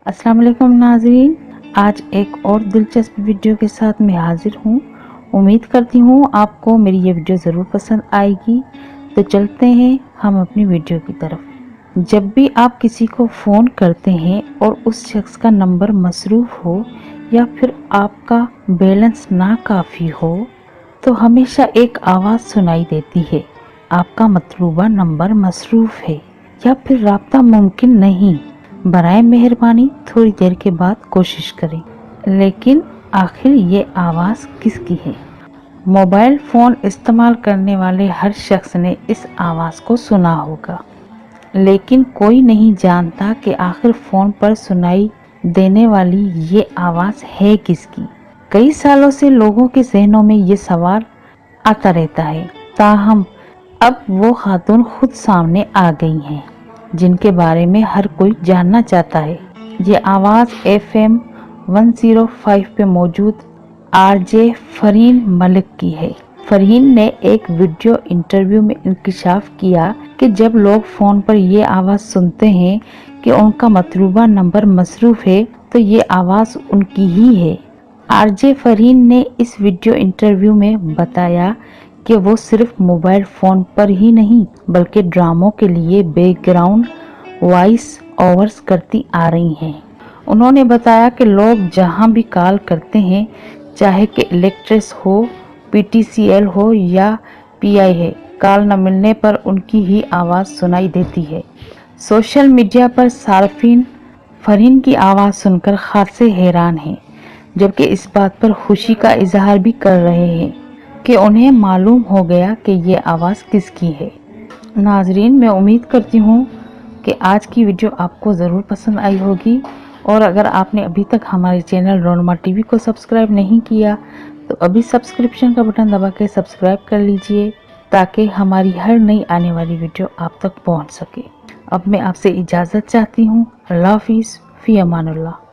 अस्सलाम वालेकुम नाज़रीन, आज एक और दिलचस्प वीडियो के साथ मैं हाजिर हूँ। उम्मीद करती हूँ आपको मेरी ये वीडियो ज़रूर पसंद आएगी। तो चलते हैं हम अपनी वीडियो की तरफ। जब भी आप किसी को फ़ोन करते हैं और उस शख्स का नंबर मसरूफ़ हो या फिर आपका बैलेंस ना काफ़ी हो, तो हमेशा एक आवाज़ सुनाई देती है, आपका मतलूबा नंबर मसरूफ़ है या फिर राब्ता मुमकिन नहीं, बराए मेहरबानी थोड़ी देर के बाद कोशिश करें। लेकिन आखिर ये आवाज़ किसकी है? मोबाइल फ़ोन इस्तेमाल करने वाले हर शख्स ने इस आवाज़ को सुना होगा, लेकिन कोई नहीं जानता कि आखिर फ़ोन पर सुनाई देने वाली ये आवाज़ है किसकी। कई सालों से लोगों के जहनों में ये सवाल आता रहता है, ताहम अब वो खातून खुद सामने आ गई हैं जिनके बारे में हर कोई जानना चाहता है। ये आवाज़ FM 105 पे मौजूद RJ फरहीन मलिक की है। फरहीन ने एक वीडियो इंटरव्यू में इंकशाफ किया कि जब लोग फ़ोन पर ये आवाज़ सुनते हैं कि उनका मतलूबा नंबर मसरूफ़ है, तो ये आवाज़ उनकी ही है। RJ फरहीन ने इस वीडियो इंटरव्यू में बताया कि वो सिर्फ मोबाइल फ़ोन पर ही नहीं बल्कि ड्रामों के लिए बैकग्राउंड वॉइस ओवर्स करती आ रही हैं। उन्होंने बताया कि लोग जहां भी कॉल करते हैं, चाहे कि इलेक्ट्रिस हो, PTCL हो या PI है, कॉल न मिलने पर उनकी ही आवाज़ सुनाई देती है। सोशल मीडिया पर सार्फिन फरहीन की आवाज़ सुनकर खासे हैरान हैं, जबकि इस बात पर खुशी का इजहार भी कर रहे हैं कि उन्हें मालूम हो गया कि ये आवाज़ किसकी है। नाजरीन, मैं उम्मीद करती हूँ कि आज की वीडियो आपको ज़रूर पसंद आई होगी, और अगर आपने अभी तक हमारे चैनल रोनमा टीवी को सब्सक्राइब नहीं किया तो अभी सब्सक्रिप्शन का बटन दबा के सब्सक्राइब कर लीजिए, ताकि हमारी हर नई आने वाली वीडियो आप तक पहुँच सके। अब मैं आपसे इजाज़त चाहती हूँ। अल्लाह हाफिज़, फ़ी अमानुल्लाह।